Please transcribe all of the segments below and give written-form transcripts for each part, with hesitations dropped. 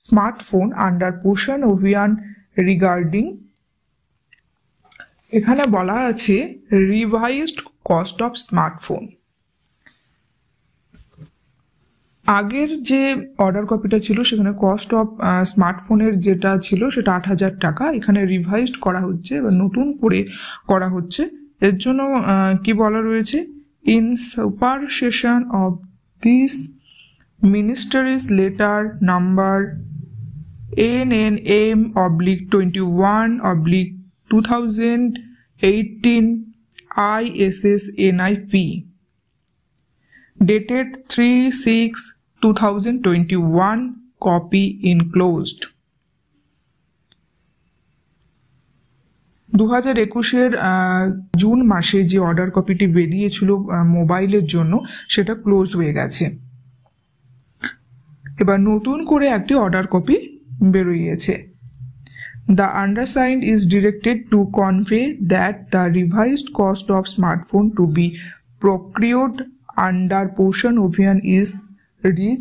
smartphone under portion অভিয়ান regarding. এখানে বলা আছে রিভাইজড কস্ট অফ স্মার্টফোন। আগের যে অর্ডার কপিটা ছিল সেখানে কস্ট অফ স্মার্টফোনের যেটা ছিল সেটা 8,000 টাকা, এখানে রিভাইজড করা হচ্ছে বা নতুন করে করা হচ্ছে। এর জন্য কি বলা রয়েছে, in supersession of this ministry's letter number NNM/21/2018 ISSNIP dated 3/6/2021 copy enclosed। 2021-এর জুন মাসে যে অর্ডার কপিটি বেরিয়েছিল মোবাইলের জন্য সেটা ক্লোজ হয়ে গেছে। এবার নতুন করে একটি অর্ডার কপি বেরিয়েছে। The undersigned is directed to convey that the revised cost of smartphone to be procured under portion Abhiyan is rupees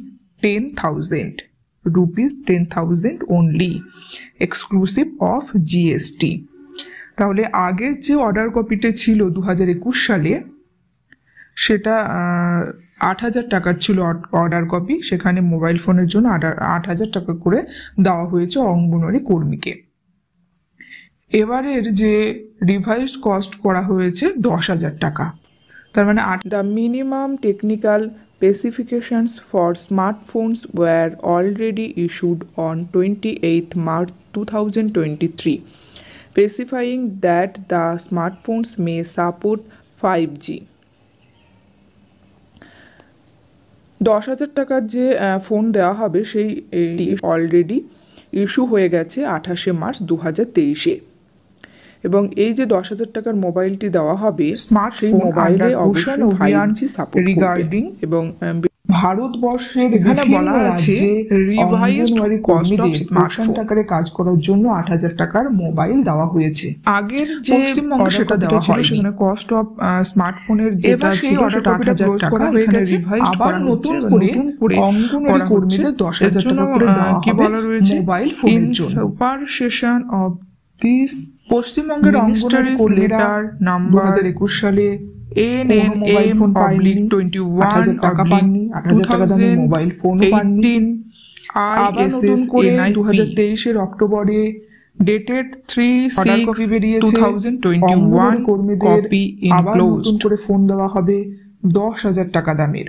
10,000 only, exclusive of GST। তাহলে আগের যে অর্ডার কপিটা ছিল 2021 সালে সেটা 8,000 টাকার ছিল অর্ডার কপি, সেখানে মোবাইল ফোনের জন্য 8,000 টাকা করে দেওয়া হয়েছে অঙ্গনওয়াড়ি কর্মীকে। এবারের যে রিভাইজড কস্ট করা হয়েছে 10,000 টাকা, তার মানে the minimum technical specifications for smartphones were already issued on 28 March 2023, specifying that the smartphones may support 5G। 10,000 টাকার যে ফোন দেওয়া হবে সেই অলরেডি ইস্যু হয়ে গেছে 28 মার্চ 2023-এ, এবং এই যে 10,000 টাকার মোবাইলটি দেওয়া হবে স্মার্টফোন মোবাইলে অবশ্যই 5G সাপোর্ট রিগার্ডিং। এবং ভারতবর্ষের এখানে বলা আছে রিভাইজড কস্ট অফ স্মার্টফোন টাকারে কাজ করার জন্য 8,000 টাকার মোবাইল দেওয়া হয়েছে। আগের যে সেটা দেওয়া ছিল সেখানে কস্ট অফ স্মার্টফোনের যেটা ছিল সেটা 8,000 টাকা হয়ে গেছে। আবার নতুন করে অঙ্গনওয়াড়ি কর্মীদের 10,000 টাকা করে দেওয়া হবে। কি বলা রয়েছে, মোবাইল ফোনের জন্য সুপারসেশন অফ দিস পশ্চিমবঙ্গের অঙ্গনওয়াড়ি লেটার নাম্বার 2021 সালে NNM/21/2018 মোবাইল ফোন পাননি। আবার নতুন করে 2023-এর অক্টোবরে ডেটেড 3/6/2021 কর্মীদের আবার নতুন করে ফোন দেওয়া হবে 10,000 টাকা দামের।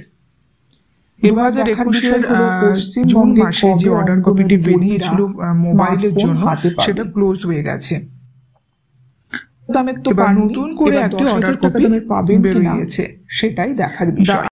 2021-এর জুন মাসে যে অর্ডার কপিটি বেরিয়েছিল মোবাইলের জন্য সেটা ক্লোজ হয়ে গেছে। দামের তো নতুন করে একটি অর্ডার কপি বেরিয়েছে, সেটাই দেখার বিষয়।